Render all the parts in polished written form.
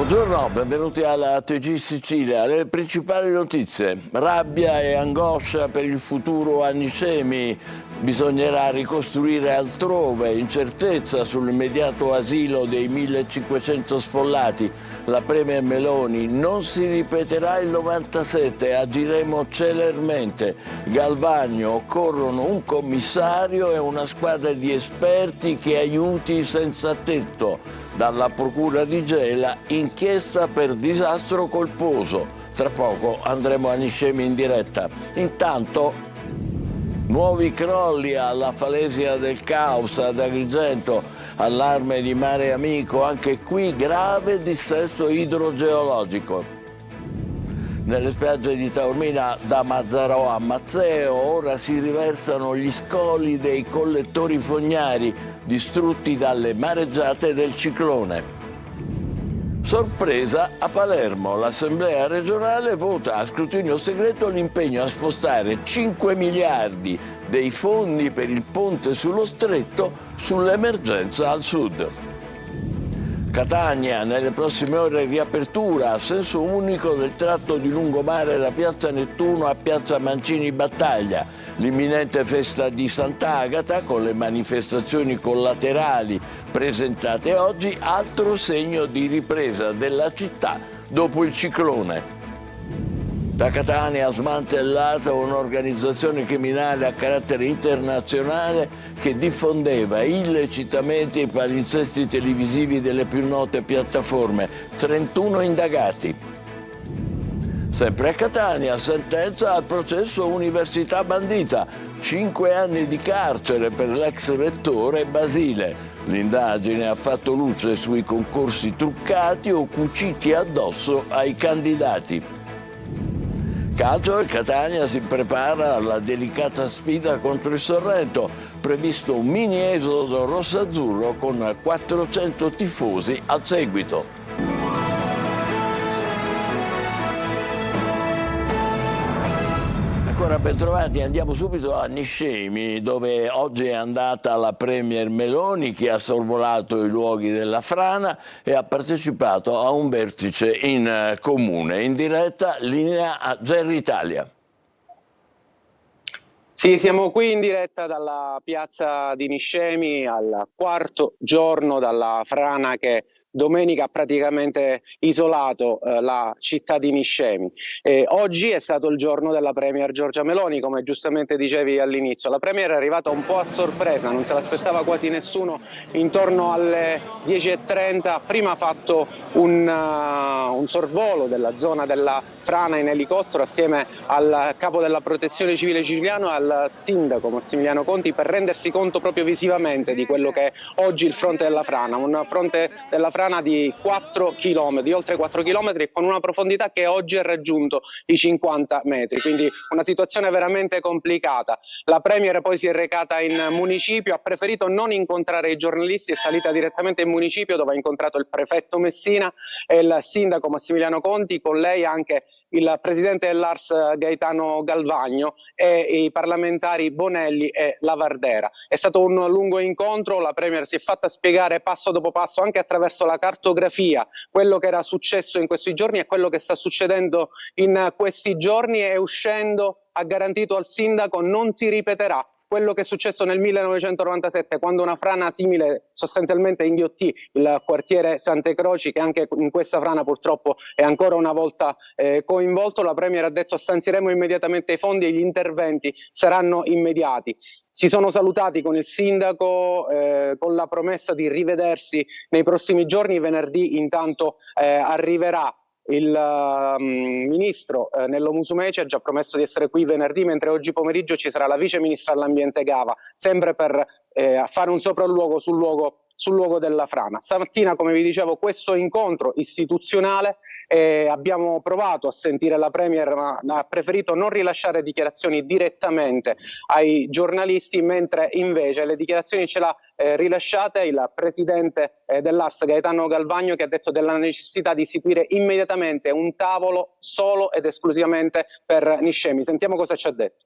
Buongiorno, benvenuti alla TG Sicilia. Le principali notizie: rabbia e angoscia per il futuro a Niscemi. Bisognerà ricostruire altrove, incertezza sull'immediato asilo dei 1500 sfollati. La Premier Meloni: non si ripeterà il 97, agiremo celermente. Galvagno: occorrono un commissario e una squadra di esperti che aiuti i senza tetto. Dalla Procura di Gela, inchiesta per disastro colposo. Tra poco andremo a Niscemi in diretta. Intanto, nuovi crolli alla Falesia del Caos ad Agrigento, allarme di Mare Amico, anche qui grave dissesto idrogeologico. Nelle spiagge di Taormina, da Mazzarò a Mazzeo, ora si riversano gli scoli dei collettori fognari distrutti dalle mareggiate del ciclone. Sorpresa a Palermo, l'Assemblea regionale vota a scrutinio segreto l'impegno a spostare 5 miliardi dei fondi per il ponte sullo stretto sull'emergenza al sud. Catania, nelle prossime ore riapertura a senso unico del tratto di lungomare da Piazza Nettuno a Piazza Mancini Battaglia. L'imminente festa di Sant'Agata, con le manifestazioni collaterali presentate oggi, altro segno di ripresa della città dopo il ciclone. Da Catania, smantellata un'organizzazione criminale a carattere internazionale che diffondeva illecitamente i palinsesti televisivi delle più note piattaforme. 31 indagati. Sempre a Catania, sentenza al processo Università Bandita. 5 anni di carcere per l'ex rettore Basile. L'indagine ha fatto luce sui concorsi truccati o cuciti addosso ai candidati. Calcio, il Catania si prepara alla delicata sfida contro il Sorrento. Previsto un mini esodo rossazzurro con 400 tifosi al seguito. Ancora ben trovati, andiamo subito a Niscemi, dove oggi è andata la Premier Meloni, che ha sorvolato i luoghi della frana e ha partecipato a un vertice in comune. In diretta, linea a Gerry Italia. Sì, siamo qui in diretta dalla piazza di Niscemi al quarto giorno dalla frana che domenica ha praticamente isolato la città di Niscemi. Oggi è stato il giorno della Premier Giorgia Meloni, come giustamente dicevi all'inizio. La Premier è arrivata un po' a sorpresa, non se l'aspettava quasi nessuno. Intorno alle 10:30 prima ha fatto un sorvolo della zona della frana in elicottero assieme al capo della Protezione Civile siciliano e al sindaco Massimiliano Conti, per rendersi conto proprio visivamente di quello che è oggi il fronte della frana, un fronte della frana di 4 km, di oltre 4 km, con una profondità che oggi ha raggiunto i 50 metri, quindi una situazione veramente complicata. La Premier poi si è recata in municipio, ha preferito non incontrare i giornalisti, è salita direttamente in municipio dove ha incontrato il prefetto Messina e il sindaco Massimiliano Conti, con lei anche il presidente dell'Ars Gaetano Galvagno e i parlamentari Bonelli e Lavardera. È stato un lungo incontro, la Premier si è fatta spiegare passo dopo passo, anche attraverso la cartografia, quello che era successo in questi giorni e quello che sta succedendo in questi giorni, e uscendo ha garantito al sindaco non si ripeterà quello che è successo nel 1997, quando una frana simile sostanzialmente inghiottì il quartiere Sante Croci, che anche in questa frana purtroppo è ancora una volta coinvolto. La Premier ha detto: stanzieremo immediatamente i fondi e gli interventi saranno immediati. Si sono salutati con il sindaco con la promessa di rivedersi nei prossimi giorni. Venerdì intanto arriverà il ministro Nello Musumeci, ha già promesso di essere qui venerdì, mentre oggi pomeriggio ci sarà la vice ministra all'ambiente Gava, sempre per fare un sopralluogo sul luogo della frana. Stamattina, come vi dicevo, questo incontro istituzionale, abbiamo provato a sentire la Premier, ma ha preferito non rilasciare dichiarazioni direttamente ai giornalisti, mentre invece le dichiarazioni ce l'ha rilasciate il presidente dell'Ars Gaetano Galvagno, che ha detto della necessità di istituire immediatamente un tavolo solo ed esclusivamente per Niscemi. Sentiamo cosa ci ha detto.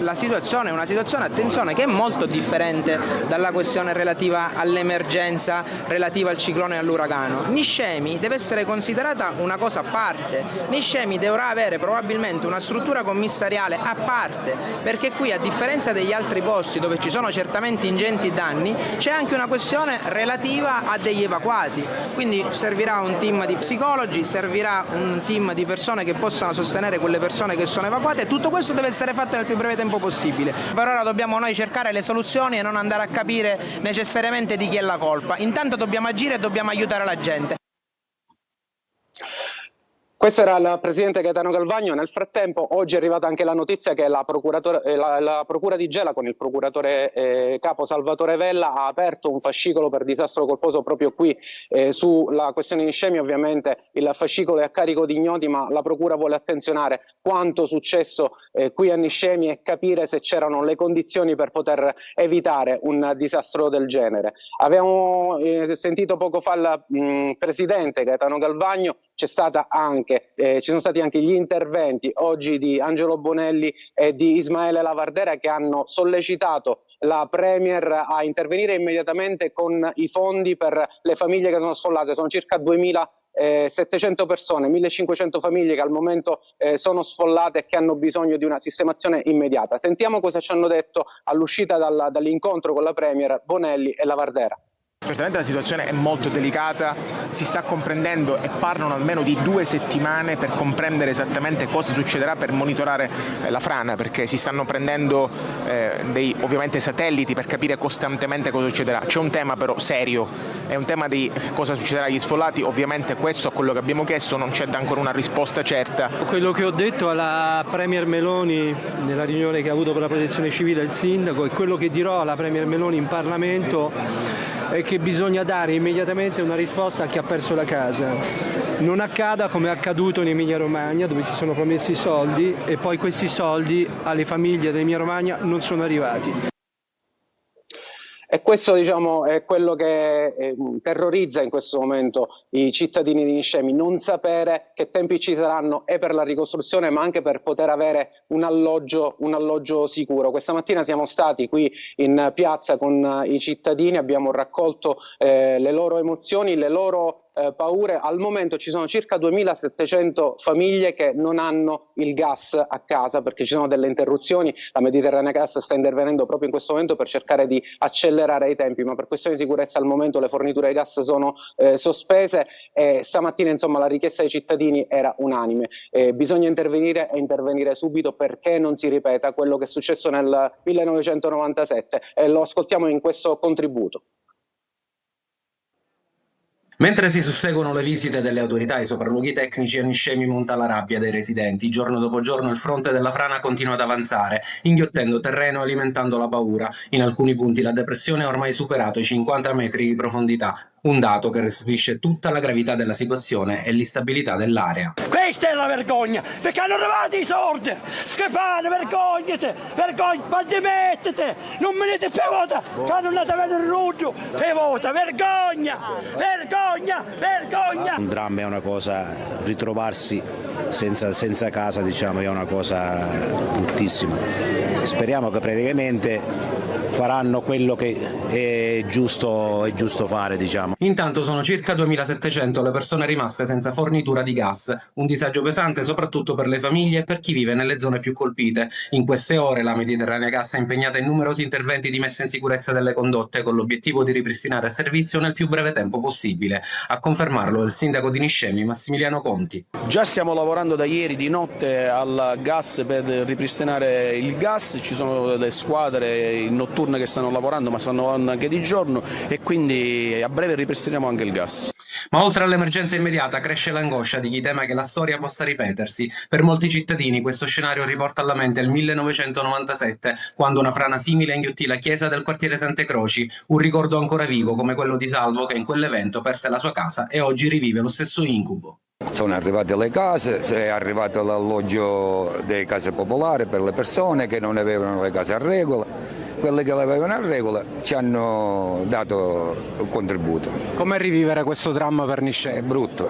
la situazione è una situazione, attenzione, che è molto differente dalla questione relativa all'emergenza, relativa al ciclone e all'uragano. Niscemi deve essere considerata una cosa a parte, Niscemi dovrà avere probabilmente una struttura commissariale a parte, perché qui, a differenza degli altri posti dove ci sono certamente ingenti danni, c'è anche una questione relativa a degli evacuati, quindi servirà un team di psicologi, servirà un team di persone che possano sostenere quelle persone che sono evacuate. Tutto questo deve essere fatto nel più breve tempo possibile. Per ora dobbiamo noi cercare le soluzioni e non andare a capire necessariamente di chi è la colpa. Intanto dobbiamo agire e dobbiamo aiutare la gente. Questo era il presidente Gaetano Galvagno. Nel frattempo oggi è arrivata anche la notizia che la procura di Gela, con il procuratore capo Salvatore Vella, ha aperto un fascicolo per disastro colposo proprio qui sulla questione Niscemi. Ovviamente il fascicolo è a carico di ignoti, ma la procura vuole attenzionare quanto successo qui a Niscemi e capire se c'erano le condizioni per poter evitare un disastro del genere. Abbiamo sentito poco fa il presidente Gaetano Galvagno, ci sono stati anche gli interventi oggi di Angelo Bonelli e di Ismaele Lavardera, che hanno sollecitato la Premier a intervenire immediatamente con i fondi per le famiglie che sono sfollate. Sono circa 2.700 persone, 1.500 famiglie che al momento sono sfollate e che hanno bisogno di una sistemazione immediata. Sentiamo cosa ci hanno detto all'uscita dall'incontro con la Premier Bonelli e Lavardera. Certamente la situazione è molto delicata, si sta comprendendo e parlano almeno di 2 settimane per comprendere esattamente cosa succederà, per monitorare la frana, perché si stanno prendendo dei ovviamente satelliti per capire costantemente cosa succederà. C'è un tema però serio, è un tema di cosa succederà agli sfollati. Ovviamente questo, a quello che abbiamo chiesto, non c'è ancora una risposta certa. Quello che ho detto alla Premier Meloni nella riunione che ha avuto per la protezione civile il sindaco, e quello che dirò alla Premier Meloni in Parlamento, è che bisogna dare immediatamente una risposta a chi ha perso la casa. Non accada come è accaduto in Emilia Romagna, dove si sono promessi i soldi e poi questi soldi alle famiglie dell'Emilia Romagna non sono arrivati. E questo, diciamo, è quello che terrorizza in questo momento i cittadini di Niscemi, non sapere che tempi ci saranno e per la ricostruzione, ma anche per poter avere un alloggio sicuro. Questa mattina siamo stati qui in piazza con i cittadini, abbiamo raccolto le loro emozioni, le loro paure. Al momento ci sono circa 2.700 famiglie che non hanno il gas a casa perché ci sono delle interruzioni. La Mediterranea Gas sta intervenendo proprio in questo momento per cercare di accelerare i tempi, ma per questioni di sicurezza al momento le forniture di gas sono sospese e stamattina, insomma, la richiesta dei cittadini era unanime. Bisogna intervenire e intervenire subito perché non si ripeta quello che è successo nel 1997 e lo ascoltiamo in questo contributo. Mentre si susseguono le visite delle autorità ai sopralluoghi tecnici, a Niscemi monta la rabbia dei residenti. Giorno dopo giorno il fronte della frana continua ad avanzare, inghiottendo terreno e alimentando la paura. In alcuni punti la depressione ha ormai superato i 50 metri di profondità, un dato che restituisce tutta la gravità della situazione e l'instabilità dell'area. Questa è la vergogna, perché hanno rubato i soldi! Schifane, vergognate! Ma dimettete! Non me ne dite più vota! Che hanno andato a vedere il ruggio! Più vota! Vergogna! Vergogna! Vergogna! Un dramma è una cosa, ritrovarsi senza casa, diciamo, è una cosa bruttissima. Speriamo che praticamente faranno quello che è giusto fare, diciamo. Intanto sono circa 2.700 le persone rimaste senza fornitura di gas, un disagio pesante soprattutto per le famiglie e per chi vive nelle zone più colpite. In queste ore la Mediterranea Gas è impegnata in numerosi interventi di messa in sicurezza delle condotte con l'obiettivo di ripristinare il servizio nel più breve tempo possibile. A confermarlo il sindaco di Niscemi, Massimiliano Conti. Già stiamo lavorando da ieri di notte al gas per ripristinare il gas, ci sono delle squadre notturne che stanno lavorando, ma stanno lavorando anche di giorno e quindi a breve ripristiniamo anche il gas. Ma oltre all'emergenza immediata cresce l'angoscia di chi teme che la storia possa ripetersi. Per molti cittadini questo scenario riporta alla mente il 1997, quando una frana simile inghiottì la chiesa del quartiere Sante Croci, un ricordo ancora vivo come quello di Salvo che in quell'evento perse la sua casa e oggi rivive lo stesso incubo. Sono arrivate le case, è arrivato l'alloggio delle case popolari per le persone che non avevano le case a regola. Quelle che le avevano a regola ci hanno dato un contributo. Come rivivere questo dramma per Niscemi? È brutto,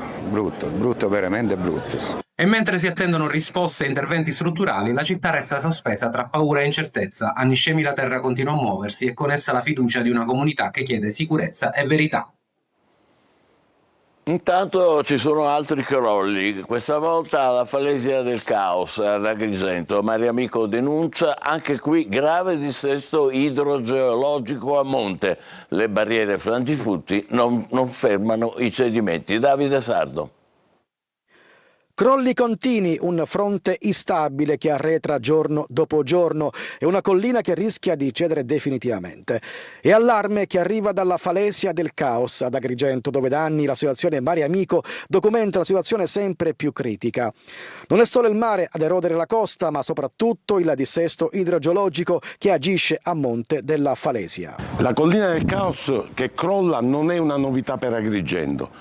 veramente brutto. E mentre si attendono risposte e interventi strutturali, la città resta sospesa tra paura e incertezza. A Niscemi la terra continua a muoversi e con essa la fiducia di una comunità che chiede sicurezza e verità. Intanto ci sono altri crolli, questa volta alla Falesia del Caos ad Agrigento. Mariamico denuncia anche qui grave dissesto idrogeologico a monte. Le barriere Frangiflutti non fermano i cedimenti. Davide Sardo. Crolli continui, un fronte instabile che arretra giorno dopo giorno e una collina che rischia di cedere definitivamente. E allarme che arriva dalla Falesia del Caos ad Agrigento, dove da anni la situazione Mariamico documenta una situazione sempre più critica. Non è solo il mare ad erodere la costa, ma soprattutto il dissesto idrogeologico che agisce a monte della Falesia. La collina del Caos che crolla non è una novità per Agrigento.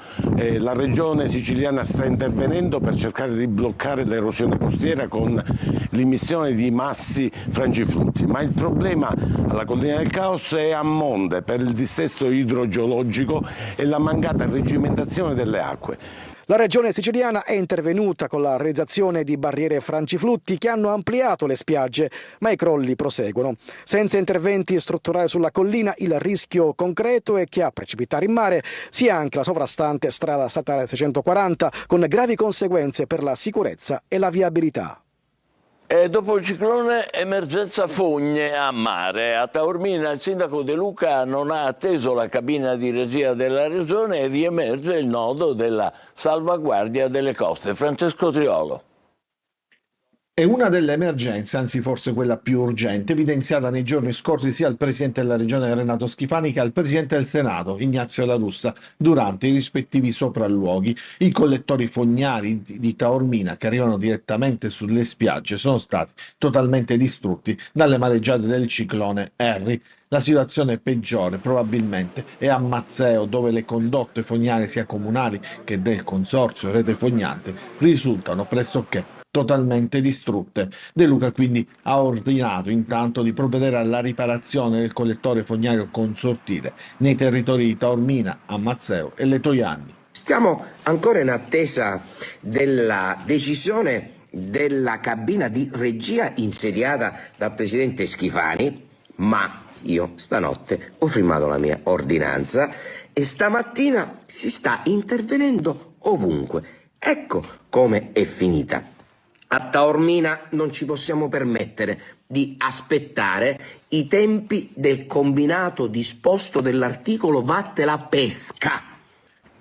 La regione siciliana sta intervenendo per cercare di bloccare l'erosione costiera con l'immissione di massi frangiflutti, ma il problema alla collina del Caos è a monte per il dissesto idrogeologico e la mancata reggimentazione delle acque. La regione siciliana è intervenuta con la realizzazione di barriere frangiflutti che hanno ampliato le spiagge, ma i crolli proseguono. Senza interventi strutturali sulla collina, il rischio concreto è che a precipitare in mare sia anche la sovrastante strada statale 640, con gravi conseguenze per la sicurezza e la viabilità. E dopo il ciclone, emergenza fogne a mare. A Taormina il sindaco De Luca non ha atteso la cabina di regia della regione e riemerge il nodo della salvaguardia delle coste. Francesco Triolo. È una delle emergenze, anzi forse quella più urgente, evidenziata nei giorni scorsi sia al Presidente della Regione Renato Schifani che al Presidente del Senato Ignazio La Russa durante i rispettivi sopralluoghi. I collettori fognari di Taormina che arrivano direttamente sulle spiagge sono stati totalmente distrutti dalle mareggiate del ciclone Harry. La situazione peggiore probabilmente è a Mazzeo, dove le condotte fognarie sia comunali che del consorzio Rete Fognante risultano pressoché totalmente distrutte. De Luca quindi ha ordinato intanto di provvedere alla riparazione del collettore fognario consortile nei territori di Taormina, Amazzeo e Letojanni. Stiamo ancora in attesa della decisione della cabina di regia insediata dal presidente Schifani, ma io stanotte ho firmato la mia ordinanza e stamattina si sta intervenendo ovunque. Ecco come è finita. A Taormina non ci possiamo permettere di aspettare i tempi del combinato disposto dell'articolo Vattela Pesca.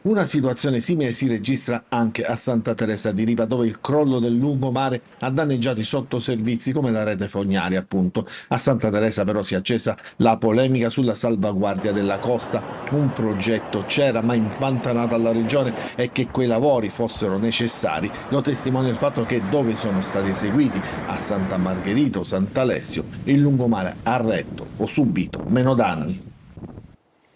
Una situazione simile si registra anche a Santa Teresa di Ripa, dove il crollo del lungomare ha danneggiato i sottoservizi come la rete fognaria, appunto. A Santa Teresa però si è accesa la polemica sulla salvaguardia della costa. Un progetto c'era ma impantanato alla regione, e che quei lavori fossero necessari lo testimonia il fatto che dove sono stati eseguiti, a Santa Margherita o Sant'Alessio, il lungomare ha retto o subito meno danni.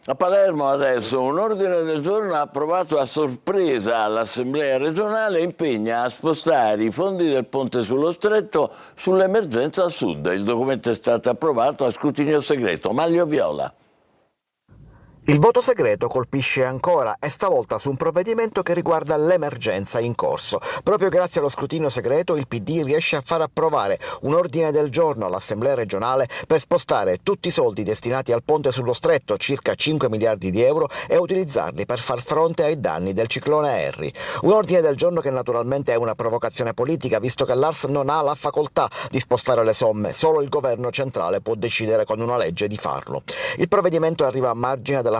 A Palermo adesso un ordine del giorno approvato a sorpresa all'Assemblea regionale impegna a spostare i fondi del ponte sullo Stretto sull'emergenza sud. Il documento è stato approvato a scrutinio segreto. Maglio Viola. Il voto segreto colpisce ancora e stavolta su un provvedimento che riguarda l'emergenza in corso. Proprio grazie allo scrutinio segreto il PD riesce a far approvare un ordine del giorno all'Assemblea regionale per spostare tutti i soldi destinati al ponte sullo Stretto, circa 5 miliardi di euro, e utilizzarli per far fronte ai danni del ciclone Harry. Un ordine del giorno che naturalmente è una provocazione politica, visto che l'ARS non ha la facoltà di spostare le somme, solo il governo centrale può decidere con una legge di farlo. Il provvedimento arriva a margine dell'approvazione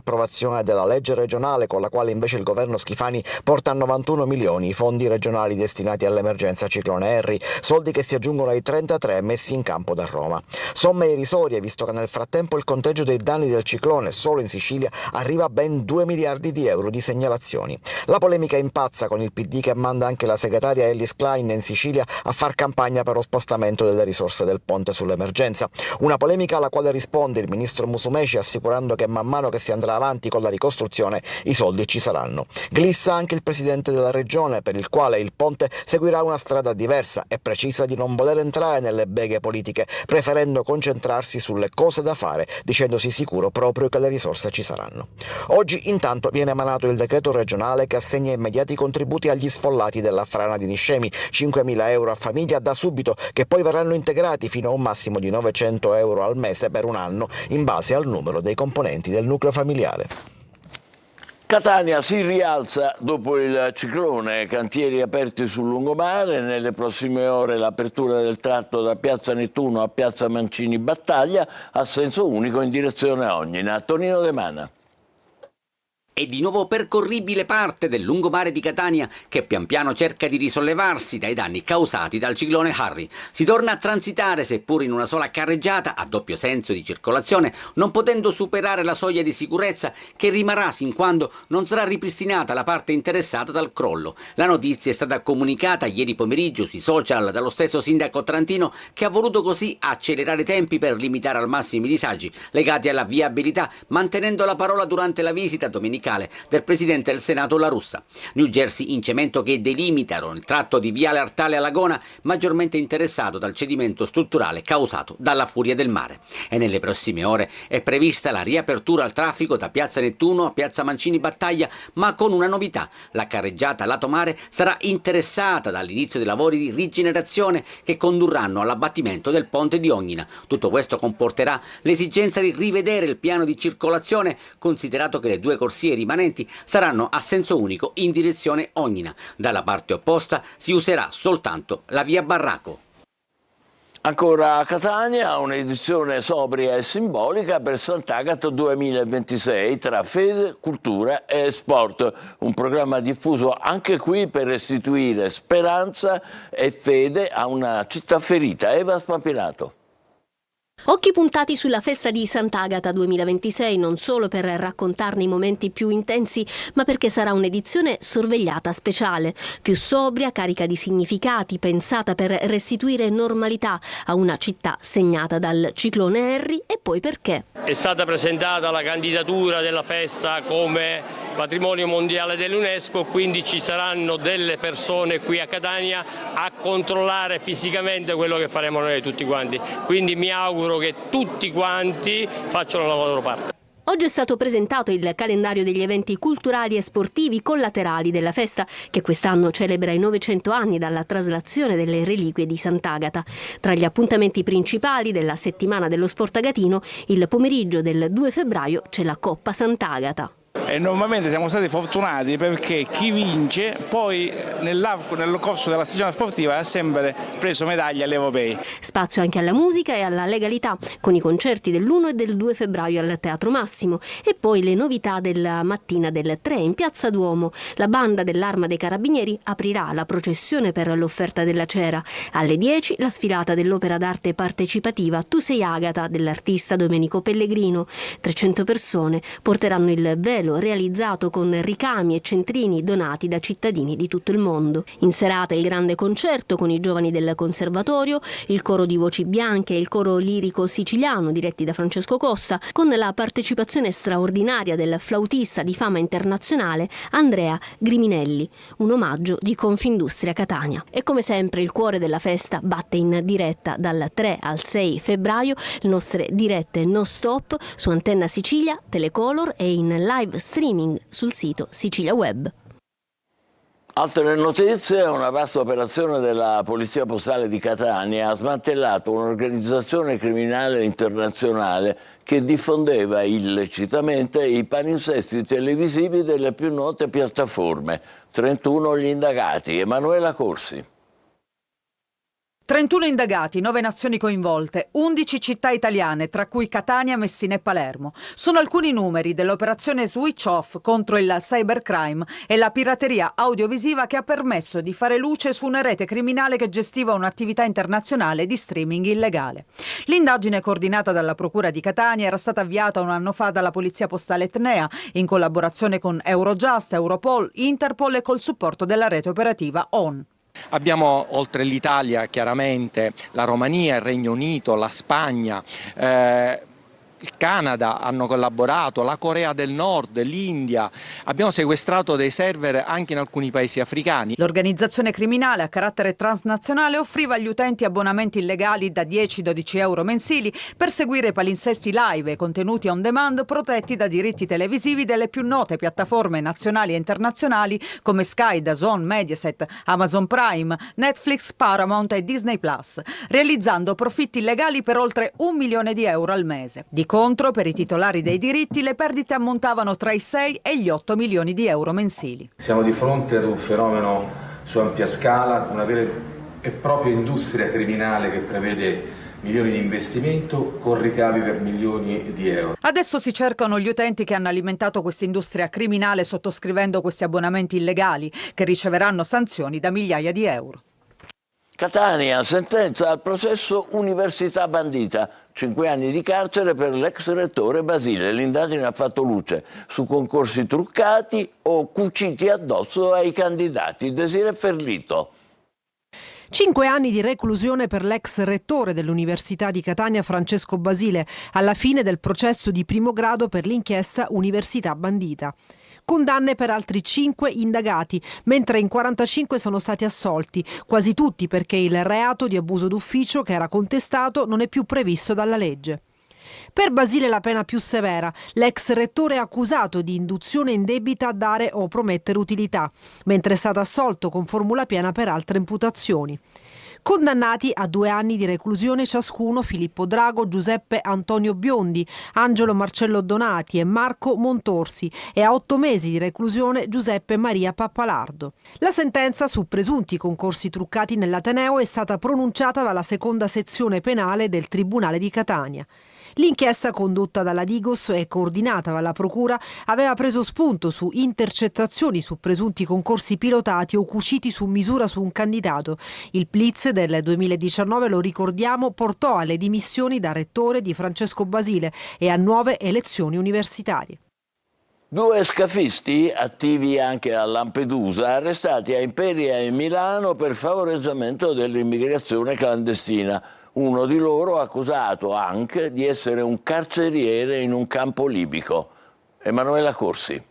della legge regionale, con la quale invece il governo Schifani porta a 91 milioni i fondi regionali destinati all'emergenza ciclone Harry, soldi che si aggiungono ai 33 messi in campo da Roma. Somme irrisorie, visto che nel frattempo il conteggio dei danni del ciclone solo in Sicilia arriva a ben 2 miliardi di euro di segnalazioni. La polemica impazza con il PD che manda anche la segretaria Ellis Klein in Sicilia a far campagna per lo spostamento delle risorse del ponte sull'emergenza. Una polemica alla quale risponde il ministro Musumeci assicurando che man mano che si andrà andrà avanti con la ricostruzione i soldi ci saranno. Glissa anche il presidente della regione, per il quale il ponte seguirà una strada diversa e precisa di non voler entrare nelle beghe politiche, preferendo concentrarsi sulle cose da fare, dicendosi sicuro proprio che le risorse ci saranno. Oggi intanto viene emanato il decreto regionale che assegna immediati contributi agli sfollati della frana di Niscemi, 5.000 euro a famiglia da subito, che poi verranno integrati fino a un massimo di 900 euro al mese per un anno, in base al numero dei componenti del nucleo familiare. Catania si rialza dopo il ciclone, cantieri aperti sul lungomare, nelle prossime ore l'apertura del tratto da Piazza Nettuno a Piazza Mancini Battaglia a senso unico in direzione Ognina. Tonino De Mana. È di nuovo percorribile parte del lungomare di Catania che pian piano cerca di risollevarsi dai danni causati dal ciclone Harry. Si torna a transitare, seppur in una sola carreggiata, a doppio senso di circolazione, non potendo superare la soglia di sicurezza che rimarrà sin quando non sarà ripristinata la parte interessata dal crollo. La notizia è stata comunicata ieri pomeriggio sui social dallo stesso sindaco Trantino, che ha voluto così accelerare i tempi per limitare al massimo i disagi legati alla viabilità, mantenendo la parola durante la visita domenicale del Presidente del Senato La Russa. New Jersey in cemento che delimitano il tratto di Viale Artale a Lagona, maggiormente interessato dal cedimento strutturale causato dalla furia del mare. E nelle prossime ore è prevista la riapertura al traffico da Piazza Nettuno a Piazza Mancini Battaglia, ma con una novità: la carreggiata lato mare sarà interessata dall'inizio dei lavori di rigenerazione che condurranno all'abbattimento del ponte di Ognina. Tutto questo comporterà l'esigenza di rivedere il piano di circolazione, considerato che le due corsie rimanenti saranno a senso unico in direzione Ognina. Dalla parte opposta si userà soltanto la via Barraco. Ancora a Catania, un'edizione sobria e simbolica per Sant'Agata 2026 tra fede, cultura e sport. Un programma diffuso anche qui per restituire speranza e fede a una città ferita. Eva Spampinato. Occhi puntati sulla festa di Sant'Agata 2026, non solo per raccontarne i momenti più intensi, ma perché sarà un'edizione sorvegliata speciale, più sobria, carica di significati, pensata per restituire normalità a una città segnata dal ciclone Harry, e poi perché. È stata presentata la candidatura della festa come patrimonio mondiale dell'UNESCO, quindi ci saranno delle persone qui a Catania a controllare fisicamente quello che faremo noi tutti quanti, quindi mi auguro che tutti quanti facciano la loro parte. Oggi è stato presentato il calendario degli eventi culturali e sportivi collaterali della festa, che quest'anno celebra i 900 anni dalla traslazione delle reliquie di Sant'Agata. Tra gli appuntamenti principali della settimana dello sport agatino, il pomeriggio del 2 febbraio c'è la Coppa Sant'Agata. E normalmente siamo stati fortunati perché chi vince poi nel corso della stagione sportiva ha sempre preso medaglie agli europei. Spazio anche alla musica e alla legalità, con i concerti dell'1 e del 2 febbraio al Teatro Massimo, e poi le novità della mattina del 3 in Piazza Duomo. La banda dell'Arma dei Carabinieri aprirà la processione per l'offerta della cera. Alle 10 la sfilata dell'opera d'arte partecipativa Tu sei Agata dell'artista Domenico Pellegrino. 300 persone porteranno il velo realizzato con ricami e centrini donati da cittadini di tutto il mondo. In serata il grande concerto con i giovani del Conservatorio, il coro di voci bianche e il coro lirico siciliano diretti da Francesco Costa, con la partecipazione straordinaria del flautista di fama internazionale Andrea Griminelli, un omaggio di Confindustria Catania. E come sempre il cuore della festa batte in diretta dal 3 al 6 febbraio, le nostre dirette no stop su Antenna Sicilia, Telecolor e in live streaming sul sito Sicilia Web. Altre notizie: una vasta operazione della Polizia Postale di Catania ha smantellato un'organizzazione criminale internazionale che diffondeva illecitamente i palinsesti televisivi delle più note piattaforme. 31 gli indagati. Emanuela Corsi. 31 indagati, 9 nazioni coinvolte, 11 città italiane, tra cui Catania, Messina e Palermo. Sono alcuni numeri dell'operazione Switch Off contro il cybercrime e la pirateria audiovisiva che ha permesso di fare luce su una rete criminale che gestiva un'attività internazionale di streaming illegale. L'indagine, coordinata dalla Procura di Catania, era stata avviata un anno fa dalla Polizia Postale Etnea, in collaborazione con Eurojust, Europol, Interpol e col supporto della rete operativa ON. Abbiamo oltre l'Italia chiaramente la Romania, il Regno Unito, la Spagna, il Canada hanno collaborato, la Corea del Nord, l'India. Abbiamo sequestrato dei server anche in alcuni paesi africani. L'organizzazione criminale a carattere transnazionale offriva agli utenti abbonamenti illegali da 10-12 euro mensili per seguire palinsesti live e contenuti on demand protetti da diritti televisivi delle più note piattaforme nazionali e internazionali come Sky, DAZN, Mediaset, Amazon Prime, Netflix, Paramount e Disney Plus, realizzando profitti illegali per oltre 1 milione di euro al mese. Di contro, per i titolari dei diritti, le perdite ammontavano tra i 6 e gli 8 milioni di euro mensili. Siamo di fronte ad un fenomeno su ampia scala, una vera e propria industria criminale che prevede milioni di investimento con ricavi per milioni di euro. Adesso si cercano gli utenti che hanno alimentato questa industria criminale sottoscrivendo questi abbonamenti illegali, che riceveranno sanzioni da migliaia di euro. Catania, sentenza al processo Università Bandita. 5 anni di carcere per l'ex rettore Basile. L'indagine ha fatto luce su concorsi truccati o cuciti addosso ai candidati. Desiree Ferlito. 5 anni di reclusione per l'ex rettore dell'Università di Catania Francesco Basile, alla fine del processo di primo grado per l'inchiesta Università Bandita. Condanne per altri 5 indagati, mentre in 45 sono stati assolti, quasi tutti perché il reato di abuso d'ufficio che era contestato non è più previsto dalla legge. Per Basile la pena più severa, l'ex rettore è accusato di induzione indebita a dare o promettere utilità, mentre è stato assolto con formula piena per altre imputazioni. Condannati a 2 anni di reclusione ciascuno Filippo Drago, Giuseppe Antonio Biondi, Angelo Marcello Donati e Marco Montorsi e a 8 mesi di reclusione Giuseppe Maria Pappalardo. La sentenza su presunti concorsi truccati nell'Ateneo è stata pronunciata dalla seconda sezione penale del Tribunale di Catania. L'inchiesta condotta dalla Digos e coordinata dalla Procura aveva preso spunto su intercettazioni su presunti concorsi pilotati o cuciti su misura su un candidato. Il blitz del 2019, lo ricordiamo, portò alle dimissioni da rettore di Francesco Basile e a nuove elezioni universitarie. 2 scafisti, attivi anche a Lampedusa, arrestati a Imperia e Milano per favoreggiamento dell'immigrazione clandestina. Uno di loro accusato anche di essere un carceriere in un campo libico. Emanuela Corsi.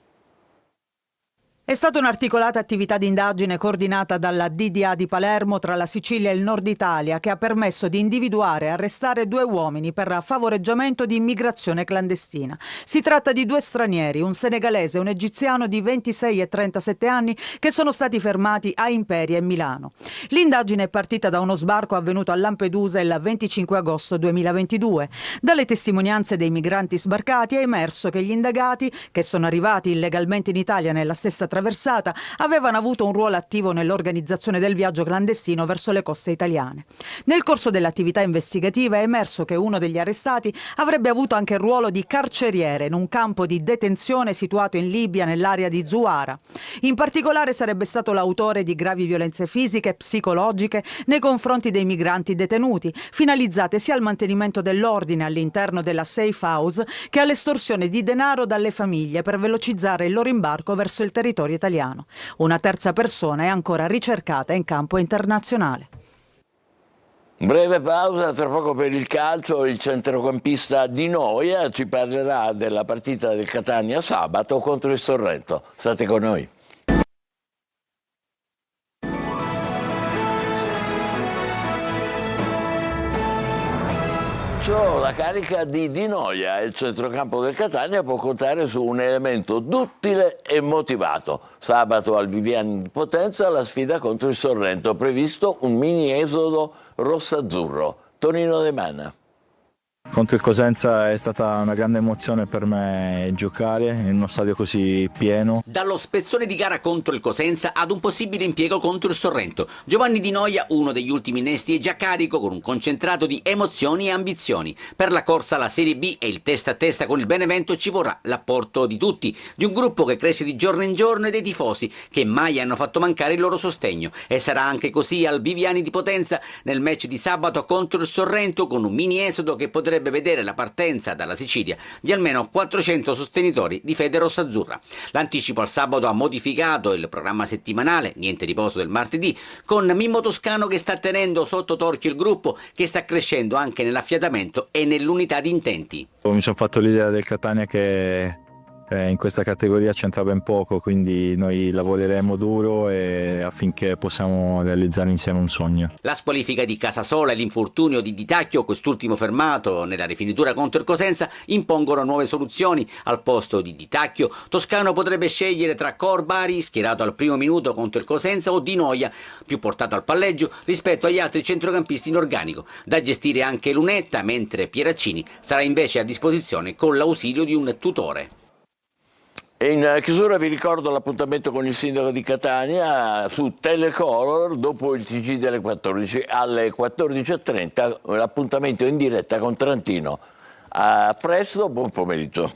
È stata un'articolata attività di indagine coordinata dalla DDA di Palermo tra la Sicilia e il Nord Italia che ha permesso di individuare e arrestare 2 uomini per favoreggiamento di immigrazione clandestina. Si tratta di 2 stranieri, un senegalese e un egiziano di 26 e 37 anni che sono stati fermati a Imperia e Milano. L'indagine è partita da uno sbarco avvenuto a Lampedusa il 25 agosto 2022. Dalle testimonianze dei migranti sbarcati è emerso che gli indagati, che sono arrivati illegalmente in Italia nella stessa traversata, avevano avuto un ruolo attivo nell'organizzazione del viaggio clandestino verso le coste italiane. Nel corso dell'attività investigativa è emerso che uno degli arrestati avrebbe avuto anche il ruolo di carceriere in un campo di detenzione situato in Libia nell'area di Zuara. In particolare sarebbe stato l'autore di gravi violenze fisiche e psicologiche nei confronti dei migranti detenuti, finalizzate sia al mantenimento dell'ordine all'interno della safe house che all'estorsione di denaro dalle famiglie per velocizzare il loro imbarco verso il territorio italiano. Una terza persona è ancora ricercata in campo internazionale. Breve pausa, tra poco per il calcio. Il centrocampista Di Noia ci parlerà della partita del Catania sabato contro il Sorrento. State con noi. La carica di Di Noia, il centrocampo del Catania, può contare su un elemento duttile e motivato. Sabato al Viviani di Potenza la sfida contro il Sorrento, previsto un mini esodo rossazzurro. Tonino De Manna. Contro il Cosenza è stata una grande emozione per me giocare in uno stadio così pieno. Dallo spezzone di gara contro il Cosenza ad un possibile impiego contro il Sorrento, Giovanni Di Noia, uno degli ultimi innesti, è già carico con un concentrato di emozioni e ambizioni. Per la corsa alla Serie B e il testa a testa con il Benevento ci vorrà l'apporto di tutti, di un gruppo che cresce di giorno in giorno e dei tifosi che mai hanno fatto mancare il loro sostegno. E sarà anche così al Viviani di Potenza nel match di sabato contro il Sorrento, con un mini esodo che potrebbe potrebbe vedere la partenza dalla Sicilia di almeno 400 sostenitori di fede rossazzurra. L'anticipo al sabato ha modificato il programma settimanale, niente riposo del martedì, con Mimmo Toscano che sta tenendo sotto torchio il gruppo, che sta crescendo anche nell'affiatamento e nell'unità di intenti. Mi sono fatto l'idea del Catania che in questa categoria c'entra ben poco, quindi noi lavoreremo duro affinché possiamo realizzare insieme un sogno. La squalifica di Casasola e l'infortunio di Di Tacchio, quest'ultimo fermato nella rifinitura contro il Cosenza, impongono nuove soluzioni. Al posto di Di Tacchio, Toscano potrebbe scegliere tra Corbari, schierato al primo minuto contro il Cosenza, o Di Noia, più portato al palleggio rispetto agli altri centrocampisti in organico. Da gestire anche Lunetta, mentre Pieraccini sarà invece a disposizione con l'ausilio di un tutore. E in chiusura vi ricordo l'appuntamento con il sindaco di Catania su Telecolor dopo il TG delle 14 alle 14.30, l'appuntamento in diretta con Trantino. A presto, buon pomeriggio.